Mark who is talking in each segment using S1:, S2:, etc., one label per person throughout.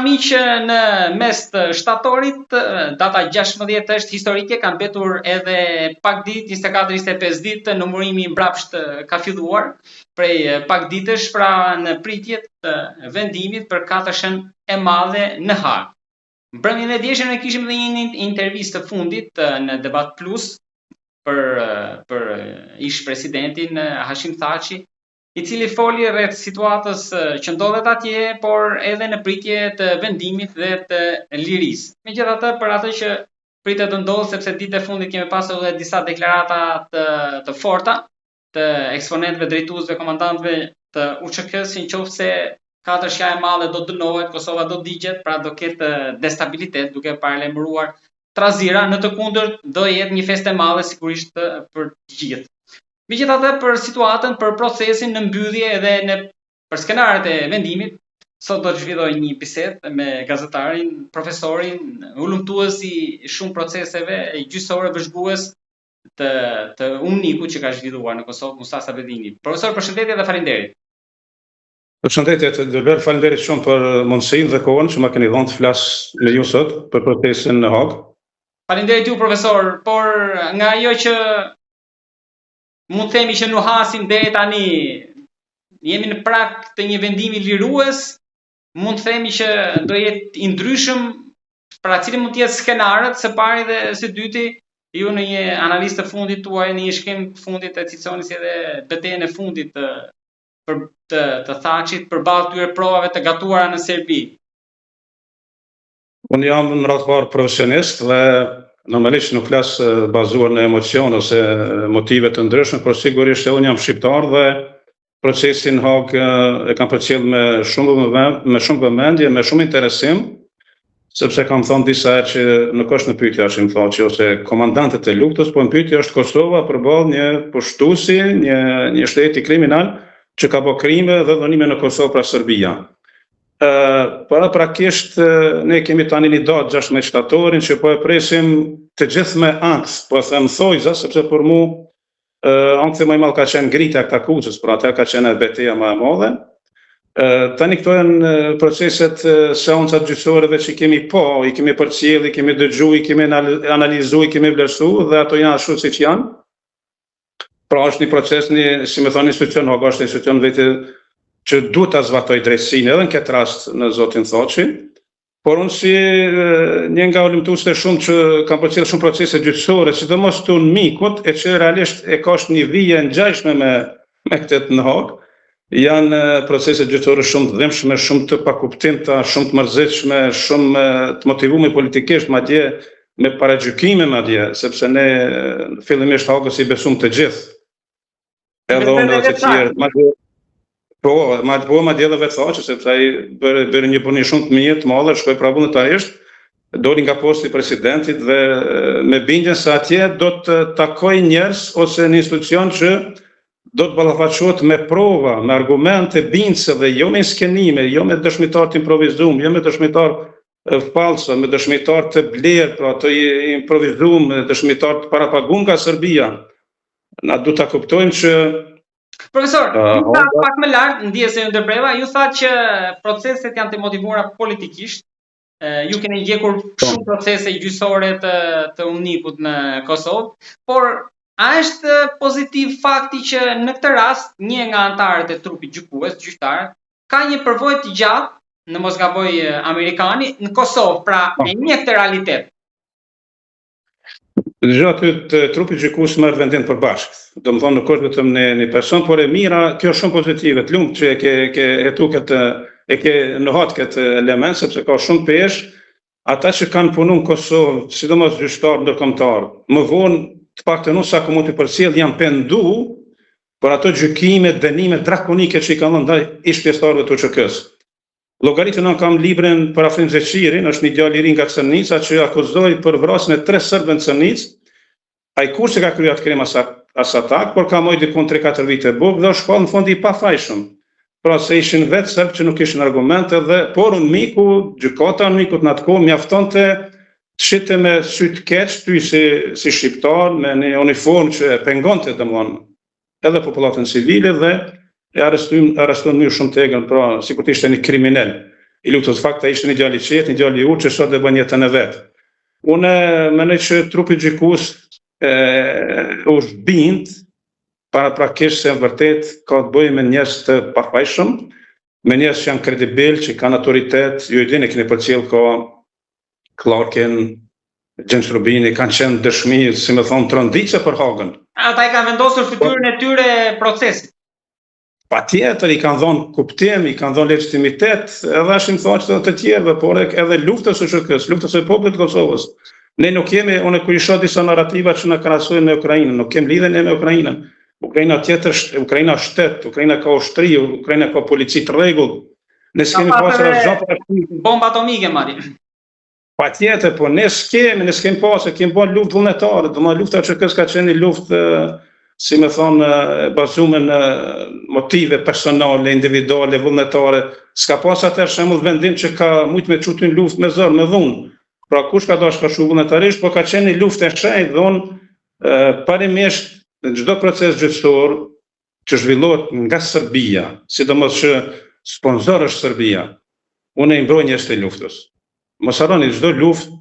S1: miq, në mes të shtatorit, data 16 është historike, kanë mbetur edhe pak ditë, 24-25 ditë, numërimi mbrapsht ka filluar prej pak ditësh, pra në pritje të vendimit për katëshën e madhe në Hag. Mbrëmjen e djeshëm ne kishim edhe një intervistë të fundit në Debat Plus për ish presidentin Hashim Thaçi, i cili foli rreth situatës që ndodhet atje, por edhe në pritje të vendimit dhe të lirisë. Megjithatë, për atë që pritet të ndodhë, sepse ditët e fundit kemi pasur edhe disa deklarata të forta të eksponentëve, drejtuesve, komandantëve të UÇK-s, nëse katërshja e madhe do dënohet, Kosova do digjet, pra do ketë destabilitet, duke paralajmëruar trazira, në të kundërt do jetë një festë e madhe sigurisht për të gjithë. Megjithatë, për situatën, për procesin në mbyllje edhe për skenaret e vendimit, sot do të zhvilloj një bisedë me gazetarin, profesorin, ulëmtues i shumë proceseve gjyqësore vëzhgues të UNIK-ut që ka zhvilluar në Kosovë, Musa Sabedini. Profesor, përshëndetje dhe faleminderit.
S2: Përshëndetje të Dëber, faleminderit shumë për mundësinë dhe kohën që më keni dhënë të flas me ju sot për procesin në Hag.
S1: Faleminderit ju, profesor, por nga ajo që mund të themi që nuk hasim deri tani, jemi në prag të një vendimi lirues, mund të themi që do jetë i ndryshëm, pra cili mund të jetë skenarët, së pari dhe së dyti, ju në një analistë të fundit tuaj, në një shkem të fundit të citoni si edhe betejën e fundit të Thaçit përballë këtyre provave të gatuara në Serbi.
S2: Unë jam në radhë parë profesionist dhe normalisht nuk flas bazuar në emocion ose motive të ndryshme, por sigurisht unë jam shqiptar dhe procesin Hag e kam përcjell me shumë vëmendje, me shumë interesim, sepse kam thënë disa herë që nuk është në pyetje Hashim Thaçi ose komandantët e luftës, por në pyetje është Kosova përballë një pushtuesi, një shteti kriminal që ka bërë krime dhe dhunime në Kosovë, pra Serbia. Para prakisht ne kemi tani një datë 16 shtatorin që po e presim të gjithë me aks, po e them thojza, sepse për mu ankthi më i madh ka qenë ngritja e akuzës, pra atë ka qenë betejë më e madhe. Tani këto janë proceset seancat gjyqësore që i kemi përcjell, i kemi dëgjuar, i kemi analizuar, i kemi vlerësuar dhe ato janë ashtu siç janë. Pra është një proces, si më thonë institucion, Hag është një institucion vetë që duhet ta zbatoj drejtësinë edhe në këtë rast në zotin Thaçi, por unë si një nga ulëmtuesve shumë që kam përcjell shumë procese gjyqësore, sidomos të UNIK-ut, e që realisht e ka një vije ngjashme me këtë në Hag, janë procese gjyqësore shumë të dhimbshme, shumë të pakuptimta, shumë të mërzitshme, shumë të motivuara politikisht, madje me paragjykime madje, sepse ne fillimisht Hagës i besum të gjithë. Edhe unë dhe të tjerë, madje edhe vetë Thaçi, sepse ai bëri një punë shumë të mirë, të madhe, shkoi pra vullnetarisht, doli nga posti i presidentit dhe me bindjen se atje do të takoj njerëz ose një institucion që do të ballafaqohet me prova, me argumente bindëse dhe jo me skenime, jo me dëshmitar të improvizuar, jo me dëshmitar falso, me dëshmitar të blerë, pra të improvizuar, me dëshmitar të parapaguar nga Serbia. Na duhet ta kuptojmë që
S1: Profesor, ju tha pak më lart, ndjes se ju ndërpreva, ju tha që proceset janë të motivuara politikisht. Ju keni gjekur shumë procese gjyqësore të UNIK-ut në Kosovë, por a është pozitiv fakti që në këtë rast një nga anëtarët e trupit gjykues, gjyqtar, ka një përvojë të gjatë, në mos gaboj amerikani, në Kosovë, pra e njeh këtë realitet.
S2: Gjatë të trupit gjykues merr vendin përbashkët. Domethënë nuk është vetëm një person, por e mira, kjo është shumë pozitive. Të lumt që e ke në hat këtë element, sepse ka shumë pesh, ata që kanë punuar në Kosovë, sidomos gjyqtar ndërkombëtar, më vonë të paktën unë sa ku mund të përcjell janë pendu për ato gjykime, dënime drakonike që i kanë dhënë ndaj ish pjesëtarëve të UÇK-s. Llogaritën unë kam librin për Afrim Zeqirin, është një djalë i ri nga Crnica që akuzoi për vrasjen e 3 serbë në Crnicë. Ai kurse ka kryer atë krim as atak, por ka mojë diku 3-4 vite buk dhe është në fund i pafajshëm. Pra se ishin vetë serbë që nuk ishin argumente dhe por UNIK-u, gjykata UNIK-ut në atë kohë mjaftonte të shite me sy të keq, ty si shqiptar, me një uniform që e pengonte domthonë edhe popullatën civile dhe e arrestuan mirë shumë të egën, pra sikur të ishte një kriminal. i luftës. Fakta ishte një djalë i qetë, një djalë i urtë që sot e bën jetën e vet. Unë mendoj që trupi gjykues u zhbind paraprakisht se vërtet ka të bëjë me njerëz të pafajshëm, me njerëz që janë kredibil, që kanë autoritet. Ju e dini, keni përcjell ka Clarken, James Robini, kanë qenë dëshmi, si më thonë, trondice për Hagën.
S1: Ata i kanë vendosur fytyrën e tyre procesit.
S2: Patjetër i kanë dhënë kuptim, i kanë dhënë legitimitet, edhe ashtu thonë të tjerëve, por edhe luftës së SHK-s, luftës së popullit të Kosovës. Ne nuk kemi, unë kur i shoh disa narrativa që na krahasojnë me Ukrainën, nuk kemi lidhje me Ukrainën. Ukraina tjetër, Ukraina shtet, Ukraina ka ushtri, Ukraina ka polici të rregull. Ne s'kemi pasur asgjë.
S1: Bomba atomike marrin.
S2: Patjetër, po ne s'kemi pasur, kemi bën luftë vullnetare, domethënë lufta e SHK-s ka qenë luftë, si më thonë, bazuar në motive personale, individuale, vullnetare. S'ka pas atë shembull vendim që ka mujt me çutë në luftë me zor, me dhunë. Pra kush ka dashur ka shu vullnetarisht, po ka qenë një luftë e shenjtë dhon parimisht në çdo proces gjyqësor që zhvillohet nga Serbia, sidomos që sponsor është Serbia. Unë i mbroj njerëzit e luftës. Mos harroni, çdo luftë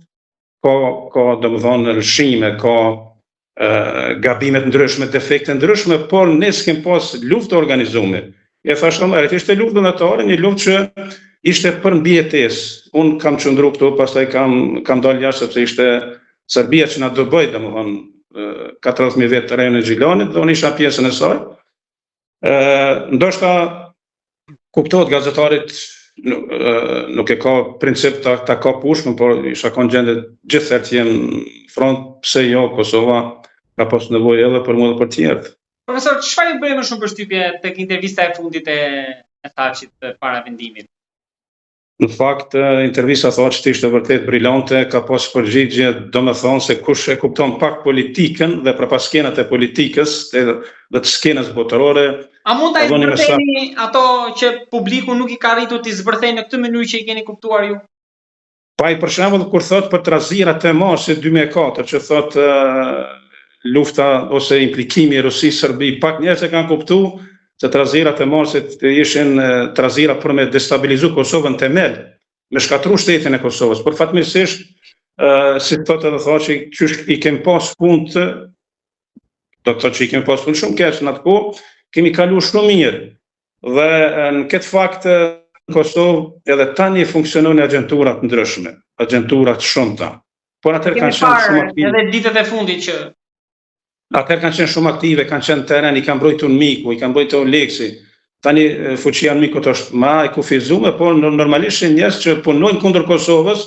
S2: ka domethënë lëshime, ka gabime të ndryshme, defekte ndryshme, por ne s'kem pas luftë organizuar. E thashë më ishte luftë vullnetare, një luftë që ishte për mbijetesë. Unë kam qëndru këtu, pastaj kam dalë jashtë sepse ishte Serbia që na do bëj, domethënë 40.000 vjet të rajonin e Gjilanit, dhe unë isha pjesën e saj. Ndoshta kuptohet gazetarit nuk e ka princip ta ka pushkën, por isha kanë gjendje gjithëherë të jem front, pse jo, Kosova ka pas nevojë edhe për mua dhe për tjerët.
S1: Profesor, çfarë ju bëri më shumë përshtypje tek intervista e fundit e Thaçit para vendimit?
S2: Në fakt, intervista e Thaçit ishte vërtet brillante, ka pas përgjigje, domethënë se kush e kupton pak politikën dhe përpas skenat e politikës dhe të skenës botërore.
S1: A mund ta zbërtheni ato që publiku nuk i ka arritur t'i zbërthejnë në këtë mënyrë që i keni kuptuar ju?
S2: Pa i për shembull kur thot për trazirat e Marsit 2004, që thot lufta ose implikimi i Rusisë Serbi, pak njerëz e kanë kuptuar se trazirat e Marsit ishin trazira për me destabilizu Kosovën temel, me shkatru shtetin e Kosovës. Por fatmirësisht, si thotë edhe Thaçi, që i kemi pas punë, do të thotë që i kemi pas punë shumë keq në atë kohë, kemi kaluar shumë mirë. Dhe në këtë fakt në Kosovë edhe tani funksionojnë agenturat ndryshme, agenturat shumëta. Por atëherë kanë qenë shumë aktive.
S1: Edhe ditët e fundit që
S2: atëherë kanë qenë shumë aktive, kanë qenë teren, i kanë mbrojtur Miku, i kanë mbrojtur Oleksi. Tani fuqia në Mikut është më e kufizuar, por normalisht njerëz që punojnë kundër Kosovës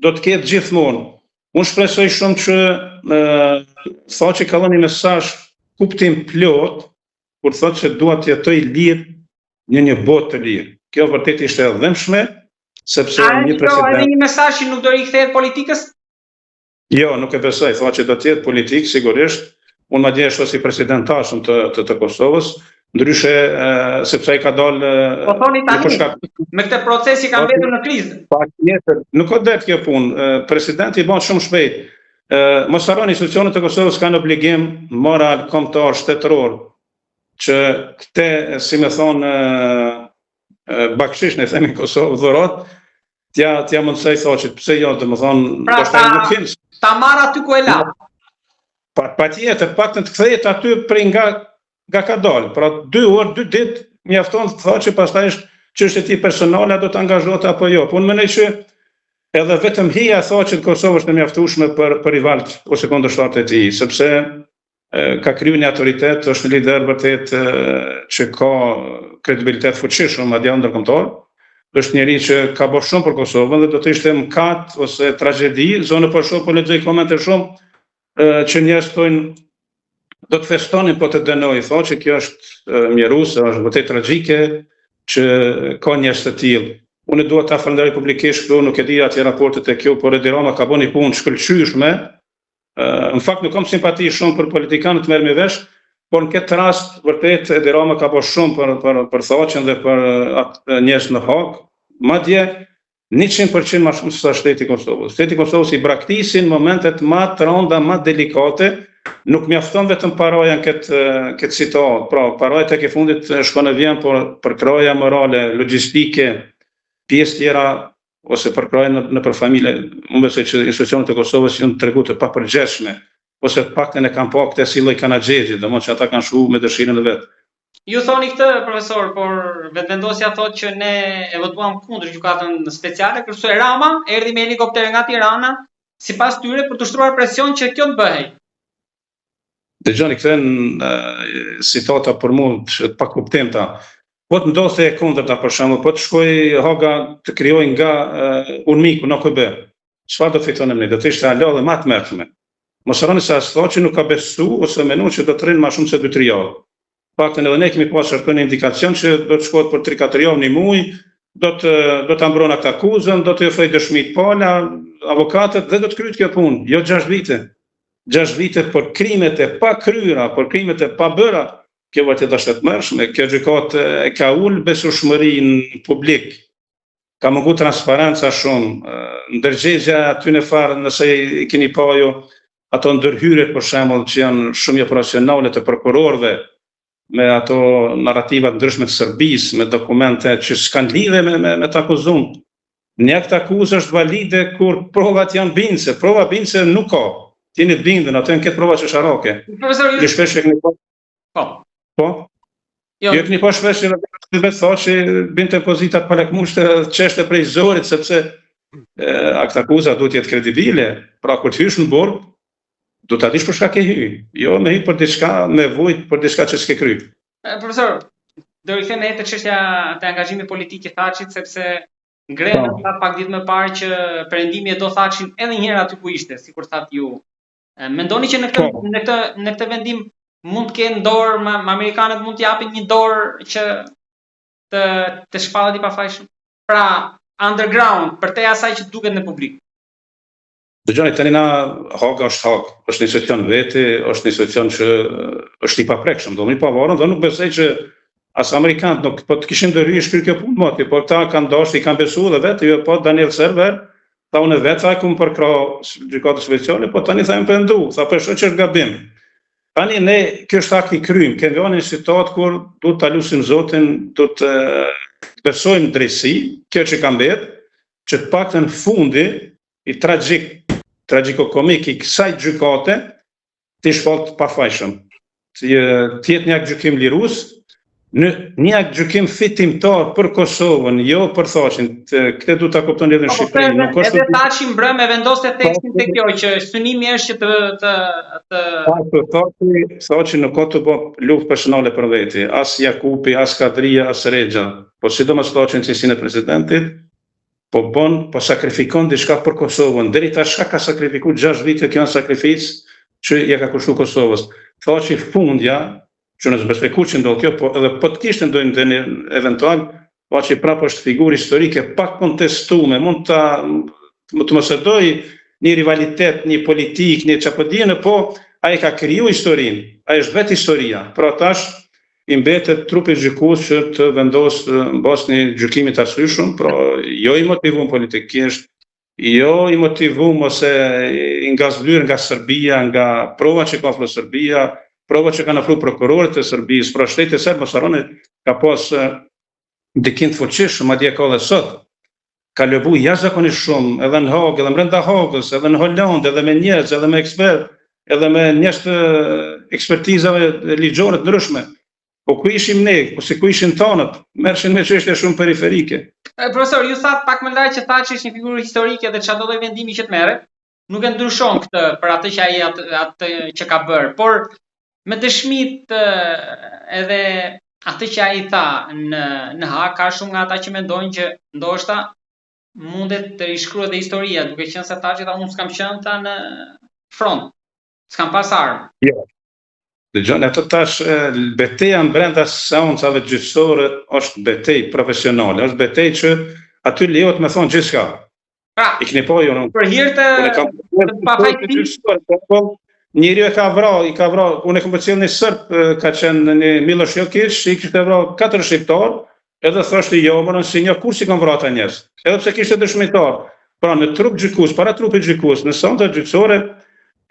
S2: do të ketë gjithmonë. Unë shpresoj shumë që Thaçi ka dhënë një mesazh kuptim plot kur thotë se dua të jetoj lirë në një botë të lirë. Kjo vërtet ishte e dhëmshme, sepse një president.
S1: Edhe një mesazh që nuk do rikthehet politikës?
S2: Jo, nuk e besoj. Thaçi do të jetë politik sigurisht. Unë madje është si president tashëm të Kosovës, ndryshe sepse ai ka dalë.
S1: Po thoni tani, me këtë proces i ka mbetur në krizë.
S2: Patjetër, nuk ka det kjo punë. Presidenti bën shumë shpejt. Mos harroni, institucionet e Kosovës kanë obligim moral, kombëtar, shtetëror, që këte, si me thonë, bakshish në themi Kosovë dhurat, t'ja mundsoj Thaçit, pse jo, dhe më thonë,
S1: pra ta marr aty ku e la.
S2: Patjetër, paktën të kthehet aty prej nga ka dalë. Pra 2 orë, 2 ditë mjafton të Thaçi, pastaj është çështje e tij personale, do të angazhohet apo jo. Po unë mendoj që edhe vetëm hija e Thaçit në Kosovë është e mjaftueshme për rivalt ose kundërshtarët e tij, sepse ka kryer një autoritet, është një lider vërtet që ka kredibilitet fuqishëm madje ndërkombëtar. Është njëri që ka bërë shumë për Kosovën dhe do të ishte mëkat ose tragjedi, zonë po shoh po lexoj komente shumë që njerëz thonë do të festonin po të dënoj. Thonë që kjo është mjeruese, është vërtet tragjike që ka njerëz të tillë. Unë dua ta falenderoj publikisht këtu, nuk e di atë raportet e kjo, por Edi Rama ka bënë një punë shkëlqyeshme. Në fakt nuk kam simpati shumë për politikanët merr me vesh, por në këtë rast vërtet Edi Rama ka bërë shumë për Thaçin dhe për njerëz në Hag, madje 100% më shumë se sa shteti i Kosovës. Shteti i Kosovës i braktisin momentet më të rënda, më delikate, nuk mjafton vetëm paraja në këtë situatë. Pra, paraja tek e fundit shkon e vjen, por për kraja morale, logjistike, pjesë tjera ose përkrojnë në për familje, unë besoj që institucionet e Kosovës janë tregu të papërgjeshme, ose paktën e kanë pa këtë si lloj kanaxhexhi, domethënë që ata kanë shku me dëshirën e vet.
S1: Ju thoni këtë, profesor, por vetëvendosja thotë që ne e votuam kundër gjykatën speciale, kurse Rama erdhi me helikopter nga Tirana, sipas tyre për të shtruar presion që kjo të bëhej.
S2: Dëgjoni, këto citata për mua të pakuptimta. Po të ndodhte e kundërta për shembull, po të shkoj Haga të krijoj nga Unmiku në OKB. Çfarë do fitonim ne? Do të ishte ala dhe më të mërshme. Mos harroni se as thotë që nuk ka besu ose menon që do të rrinë më shumë se 2-3 javë. Paktën edhe ne kemi pasur një indikacion që do të shkohet për 3-4 javë në muaj, do të ambrona këtë akuzën, do të ofrojë dëshmitë pala, avokatët dhe do të kryet kjo punë, jo 6 vite. 6 vite për krimet e pa kryera, për krimet e pa bëra. Kjo vërtet është e mërshme, kjo gjykatë e ka ulë besueshmërinë publik, ka mungu transparenca shumë, ndërgjegja aty në farë nëse i keni pa ju ato ndërhyrjet për shembull që janë shumë operacionale të prokurorëve, me ato narrativa të ndryshme të Serbisë, me dokumente që s'kan lidhje me të akuzuar. Një akt akuzë është valide kur provat janë bindse, prova bindse nuk ka. Tieni të bindën, ato janë këtë prova çesharake.
S1: Profesor,
S2: ju shpesh e keni pa. Po? Jo këni po shpesh që vetë thotë që binte pozita palakmushte çështë prej zorit, sepse akt akuza duhet jetë kredibile, pra kur të hysh në burg, do ta dish për çka ke hy, jo me hy për diçka, me vujt për diçka që s'ke kry.
S1: Profesor, do rikthehemi te çështja e angazhimit politik i Thaçit, sepse ngrenë pak ditë më parë që perëndimi e do Thaçin edhe një herë aty ku ishte, sikur thatë ju. Mendoni që në këtë vendim mund të kenë dorë, amerikanët mund të japin një dorë që të shpallet i pafajshëm? Pra, underground, për te asaj që duket në publik.
S2: Dëgjoni, tani na Haga është Haga, është një institucion veti, është një institucion që është i paprekshëm, do më i pavarur, dhe nuk besoj që as amerikanët nuk po të kishin ndërhyjë shkryr kjo punë moti, por ta kanë dashur, i kanë besuar dhe vetë, jo po Daniel Server, tha unë vetë sa kum përkra gjykatës speciale, po tani tha më pendu, tha po shoh që është gabim. Tani ne kjo është akti krym, kemi vënë një situatë kur duhet ta lutim Zotin, do të besojmë drejtësi, kjo që ka mbet, që të paktën fundi i tragjiko-komik i kësaj gjykate të shpalt pafajshëm. Të jetë një gjykim lirues, një gjykim fitimtar për Kosovën, jo për Thaçin. Këtë du ta kuptoni edhe në Shqipëri.
S1: Edhe Thaçi mbrëm e vendoste tekstin te kjo që synimi është që
S2: Thaçi nuk ka të bëjë luftë personale për veti, as Jakupi, as Kadria, as Rexha, po sidomos Thaçi në cilësinë e presidentit, po sakrifikon diçka për Kosovën. Deri tash ka sakrifikuar 6 vite, kjo janë sakrificë që ja ka kushtuar Kosovës. Thaçi fundja që nësë bespeku që ndodhë kjo, po edhe po të kishtë ndojnë dhe një eventual, po që prapë është figurë historike pak kontestume, mund të mësëdoj një rivalitet, një politik, një qapëdjene, po a e ka kriju historinë, a e është vetë historia, pra tash i mbetet trupi gjykues që të vendosë në bas një gjykimit arsyeshëm, pra jo i motivum politikisht, jo i motivum ose nga zblyr nga Serbia, nga prova që ka flo Serbia, prova që kanë ofruar prokurorët e Serbisë, pra shteti serb mos harroni ka pas ndikim të fuqishëm, madje ka edhe sot. Ka lëbu jashtëzakonisht shumë, edhe në Hagë, edhe brenda Hagës, edhe në Holandë, edhe me njerëz, edhe me ekspert, edhe me njerëz të ekspertizave ligjore të ndryshme. Po ku ishim ne, po si ku ishin tanët, merrshin me çështje shumë periferike.
S1: Profesor, ju thatë pak më lart që Thaçi është një figurë historike dhe çdo lloj vendimi që të merret, nuk e ndryshon këtë për atë që ai atë që ka bërë, por me dëshmit edhe atë që ai tha në Hag, ka shumë nga ata që mendojnë që ndoshta mundet të rishkruhet dhe historia, duke qenë se Thaçi tha unë s'kam qenë ta në front, s'kam pas armë.
S2: Jo. Dëgjoni, ato tash betejë brenda seancave gjyqësore është betejë profesionale, është betejë që aty lejohet me thonë gjithçka.
S1: Pra,
S2: i keni po jo.
S1: Për hir të
S2: papajtisë. Njëri i ka vrarë, unë e kam përcjell një Serb, ka qenë një Miloš Jokić, i kishte vrarë 4 shqiptar, edhe thoshte jo, morën si një kur si kanë vrarë ata njerëz. Edhe pse kishte dëshmitar. Pra në trup gjykues, para trupit gjykues, në seanca gjyqësore,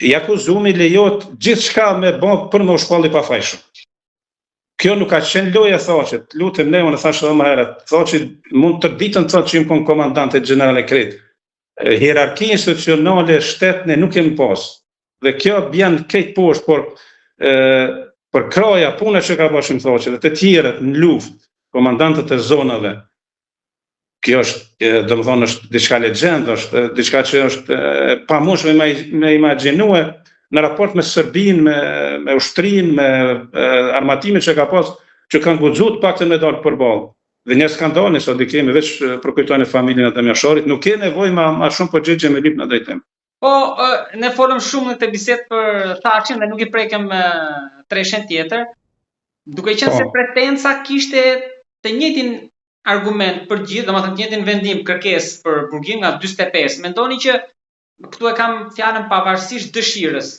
S2: i akuzumi lejohet gjithçka me bë për me u shpallë i pafajshëm. kjo nuk ka qenë loja thoqet, lutem ne, unë thash edhe më herët, thoqet mund të ditën thotë që im komandante general e kret. Hierarki institucionale shtetne nuk kemi pas. Dhe kjo bjen këtë poshtë, për kraja puna që ka bashkëm thoqet, dhe të tjerët në luftë, komandantët e zonave, kjo është, domethënë është diçka legjendë, është diçka që është pa mushme me imagjinue në raport me Serbinë, me ushtrinë, me armatimin që ka pas, që kanë guxuar paktën me dalë përballë. Dhe një skandal sot i kemi veç për kujtojnë familjen e Damiasharit, nuk ke nevojë ma shumë përgjigje me lyp në drejtim.
S1: Po, ne folëm shumë në të bisedë për Thaçin dhe nuk i prekëm treshen tjetër, duke qenë se pretenca kishte të njëjtin argument për gjithë, domethënë të njëjtin vendim kërkesë për burgim nga 45. Mendoni që këtu e kam fjalën pavarësisht dëshirës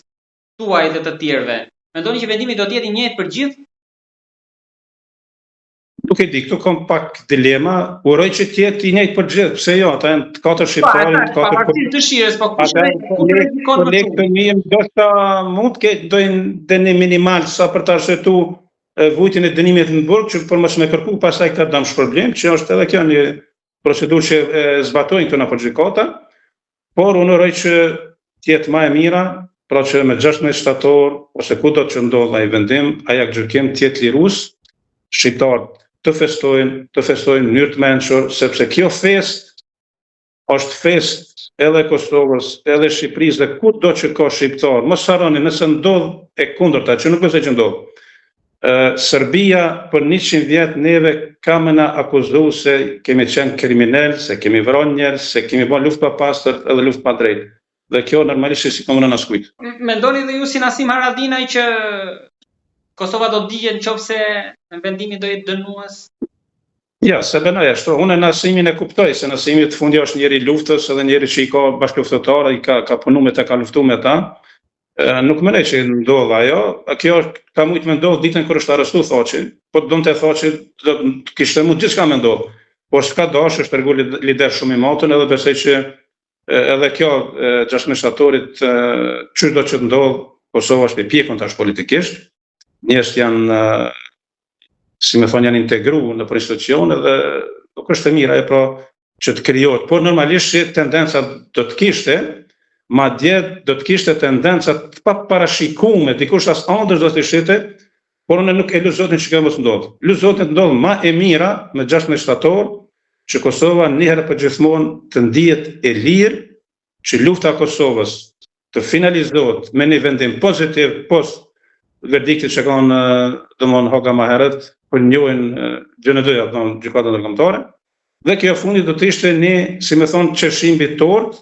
S1: tuaj dhe të tjerëve. Mendoni që vendimi do të jetë i njëjtë për gjithë?
S2: Nuk e di, këtu kam pak dilema, uroj që të jetë i njëjtë për gjithë, pse jo, ata janë 4 shqiptarë, 4
S1: pavarësisht dëshirës, po kush rezikon më
S2: shumë? Ndoshta mund të ketë dënim minimal sa për ta shëtuar vujtjen e dënimit në burg, që për mos me kërku pastaj këtë dëm shpërblim, që është edhe kjo një procedurë që zbatojnë këto apo gjykata, por unë uroj që të jetë më e mira, pra që me 16 shtator ose kudo që ndodh ai vendim, ai gjykim të jetë lirues, shqiptarët të festojnë në mënyrë të mençur, sepse kjo fest është fest edhe Kosovës, edhe Shqipërisë dhe kudo që ka shqiptar. Mos harroni, nëse ndodh e kundërta, që nuk besoj që ndodh. Serbia për 100 vjet neve kam na akuzuar se kemi qenë kriminal, se kemi vrarë njerëz, se kemi bën luftë pa pastër edhe luftë pa drejtë. Dhe kjo normalisht si komunë na skujt.
S1: Mendoni dhe ju si Nasim Haradinaj që Kosova do digjen nëse vendimi do jetë dënues?
S2: Ja, se bëna ashtu. Unë Nasimin e kuptoj, se Nasimi të fundi është njëri luftës edhe njëri që i ka bashkëluftëtar, i ka punuar me ta, ka luftuar me ta. Nuk më që ndodh ajo, kjo ka mujt me ndodh ditën kur është arrestu Thaçi, po donte Thaçi kishte mund gjithçka me ndodh. Por s'ka dash, është rregull lider shumë i matën, edhe besoj që edhe kjo 16 shtatorit çdo që ndodh, Kosova është e pjekun tash politikisht. Njerëzit janë, si më thonë, janë integruar në institucione dhe nuk është e mirë ajo pra që të krijohet, por normalisht tendenca do të kishte, madje do të kishte tendenca të paparashikueme, dikush as ëndër do të ishte, por unë nuk e luj Zotin që kjo mos ndodh. Luj Zotin të ndodh më e mira me 16 shtator, që Kosova një herë për gjithmonë të ndihet e lirë, që lufta e Kosovës të finalizohet me një vendim pozitiv post verdiktit që kanë domthon Haga më herët për njëojn gjën e dyja, domthon gjykata ndërkombëtare. Dhe kjo fundi do të ishte një, si më thon, qershim mbi tort.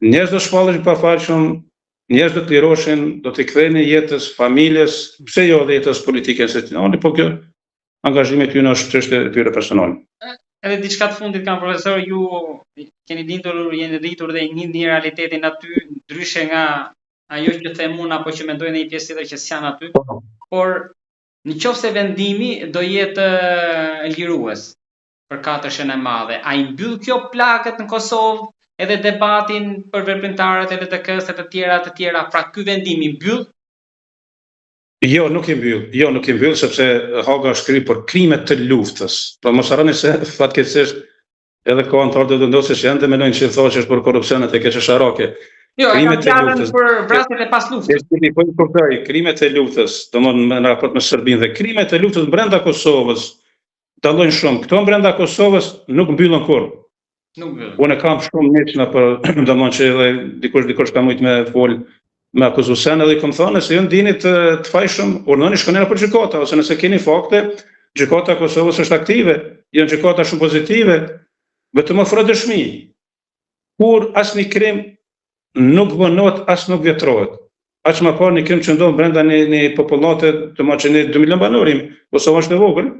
S2: Njerëz do shpallesh pafaqshëm, njerëz do të liroshin, do të kthehen jetës, familjes, pse jo edhe jetës politike institucionale, po kjo angazhimi i tyre është çështje e tyre personale.
S1: Edhe diçka të fundit kam profesor, ju jeni rritur dhe njihni realitetin aty, ndryshe nga ajo që them unë apo që mendojnë një pjesë tjetër që s'janë aty. Por nëse vendimi do jetë lirues për katërshën e madhe, a i mbyll kjo plagët në Kosovë? Edhe debatin për veprimtarët edhe të kësë të tjera, pra ky vendim i mbyll?
S2: Jo, nuk i mbyll, sepse Haga shkri për krimet të luftës. Pra mos harroni se fatkeqësisht edhe ka anëtarë të ndosë që janë dhe mendojnë që thotë është për korrupsionet e keqesharake.
S1: Jo, e ka fjalën për vrasjet e pas luftës.
S2: Po i kuptoj, krimet e luftës, domthonë në raport me Serbinë dhe krimet e luftës brenda Kosovës dallojnë shumë. Këto brenda Kosovës nuk mbyllen kurrë. Unë kam shumë miq për domthonjë që edhe dikush ka mujt me fol me akuzuesen edhe i kam thënë se ju ndini të fajshëm, urdhënoni shkoni për gjykata ose nëse keni fakte, gjykata e Kosovës është aktive, janë gjykata shumë pozitive, vetëm ofro dëshmi. Kur asnjë krim nuk bënohet, as nuk vjetrohet. Aq më parë një krim që ndodh brenda një popullate, domethënë 2 milion banorim, Kosova është e vogël.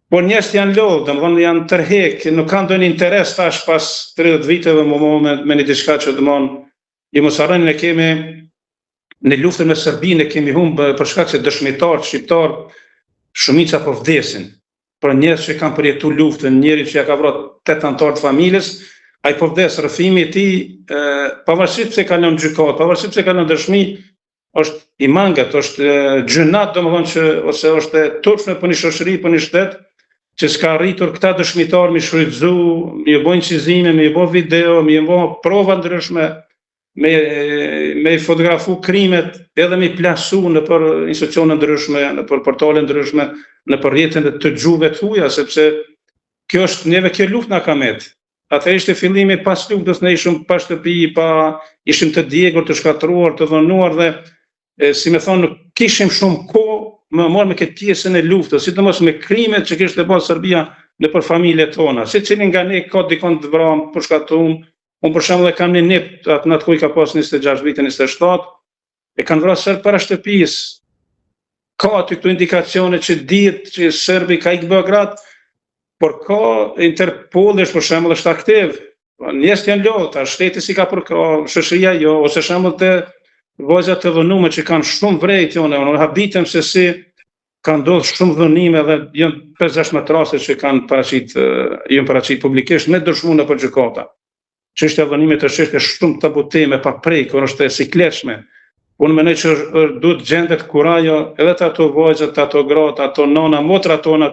S2: Por njerëzit janë lodhë, domethënë janë tërhek, nuk kanë ndonjë interes tash pas 30 viteve me një diçka që domethënë i mos harroni ne kemi në luftën me Serbinë kemi humbë për shkak se dëshmitarët shqiptar shumica po vdesin. Për njerëz që kanë përjetuar luftën, njëri që ja ka vrarë 8 anëtar të familjes, ai po vdes, rrëfimi i tij pavarësisht pse ka lënë gjykatë, pavarësisht pse ka lënë dëshmi, është i mangat, është gjynat, domethënë që ose është e turpshme për një shoqëri, për një shtet që s'ka arritur këta dëshmitar mi shfrytëzu, mi bë incizime, mi bë video, mi bë prova ndryshme, me fotografu krimet, edhe mi plasu në për institucione ndryshme, në për portale ndryshme, në për rrjetin të gjuhëve të huaja, sepse kjo është neve kjo luftë na ka met. Atë ishte fillimi pas luftës, ne ishim pa shtëpi, ishim të djegur, të shkatruar, të dhënuar dhe si me thonë, nuk kishim shumë kohë më marrë me këtë pjesën e luftës, sidomos me krimet që kishte bërë Serbia në për familjet tona. Secili nga ne ka dikon të vramë, për shkatruar. Unë për shembull e kam një nip, atë natë kuj ka pas 26 vite, 27, e kanë vrarë serb para shtëpisë. Ka aty këto indikacione që dihet që serbi ka ikë Beograd, por ka Interpol është për shembull është aktiv. Njerëzit janë lodhur, shteti si ka përkrah, shoqëria jo, ose shembull të vajzat të dhënuara që kanë shumë vrejtje, unë habitem se si ka ndodhur shumë dhënime dhe janë 50 raste që kanë paraqit publikisht me dëshmuar nëpër gjykata. Çështja e dhënimit është çështje shumë tabuteme, pa prekur, është e sikletshme. Unë mendoj që duhet gjendet kurajo edhe të ato vajzat, ato gratë, ato nona, motrat tona,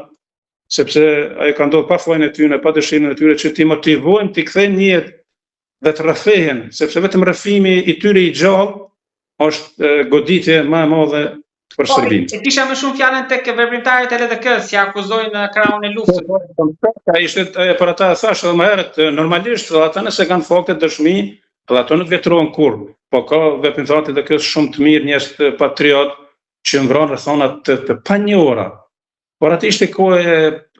S2: sepse ajo ka ndodhur pa fajin e tyre, pa dëshirën e tyre që ti motivojnë, ti kthejnë në jetë dhe të rrëfehen, sepse vetëm rrëfimi i tyre i gjallë është goditje më e madhe për Serbinë.
S1: E kisha më shumë fjalën tek veprimtarët e LDK-s, si akuzojnë krahun e luftës.
S2: Ishte për ata thash edhe më herët, normalisht ata nëse kanë fakte dëshmi, edhe ato nuk vetrohen kurrë. Po ka veprimtarë të LDK-s shumë të mirë, njerëz të patriot që mbron rrethona të panjohura. Por atë ishte kohë,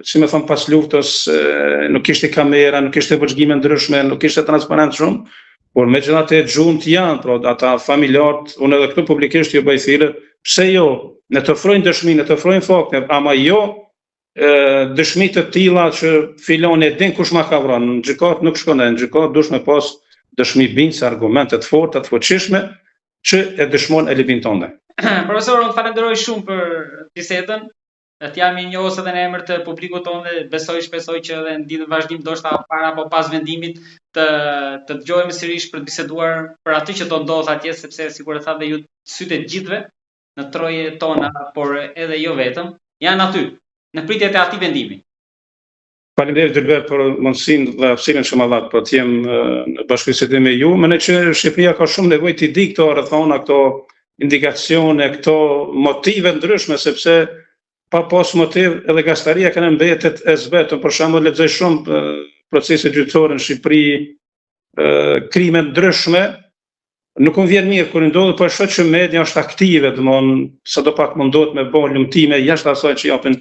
S2: si me thon pas luftës, nuk kishte kamera, nuk kishte vëzhgime ndryshme, nuk kishte transparent shumë. Por megjithatë xhunt janë, pra ata familjarët, unë edhe këtu publikisht ju bëj thirrje, pse jo, ne të ofrojnë dëshmi, ne të ofrojnë fakte, ama jo dëshmi të tilla që filoni e din kush ma ka vrarë, në gjykatë nuk shkon, në gjykatë duhet me pas dëshmi bindse, argumente të forta, të fuqishme që e dëshmojnë e libin tonë.
S1: Profesor, unë falenderoj shumë për bisedën. Të jam i njohës edhe në emër të publikut tonë dhe shpresoj që edhe në ditën vazhdim ndoshta para apo pas vendimit të dëgjojmë sërish për të biseduar për atë që do ndodh atje, sepse sikur e tha dhe ju sytë të gjithëve në troje tona, por edhe jo vetëm, janë aty, në pritjet e atij vendimi.
S2: Faleminderit Dilber për mundësinë dhe hapësirën që më dhat për të jem në bashkëbisedim me ju. Mendoj që Shqipëria ka shumë nevojë të di këto rrethona, këto indikacione, këto motive ndryshme, sepse pa pas motiv edhe gastaria kanë mbetet e zbetën. Për shembull, lexoj shumë procese gjyqësore në Shqipëri, krime ndryshme. Nuk më vjen mirë kur ndodhet, por shoh që media është aktive, domthonë sadopak mundohet me bë lumtime jashtë asaj që japin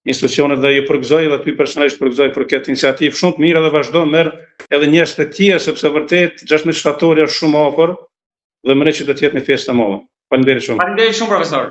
S2: institucionet dhe ju përgëzoj edhe ty personalisht përgëzoj për këtë iniciativë shumë të mirë dhe vazhdo merr edhe njerëz të tjerë sepse vërtet 16 shtatori është shumë afër dhe mendoj që do të jetë një festë e madhe. Faleminderit shumë.
S1: Faleminderit shumë profesor.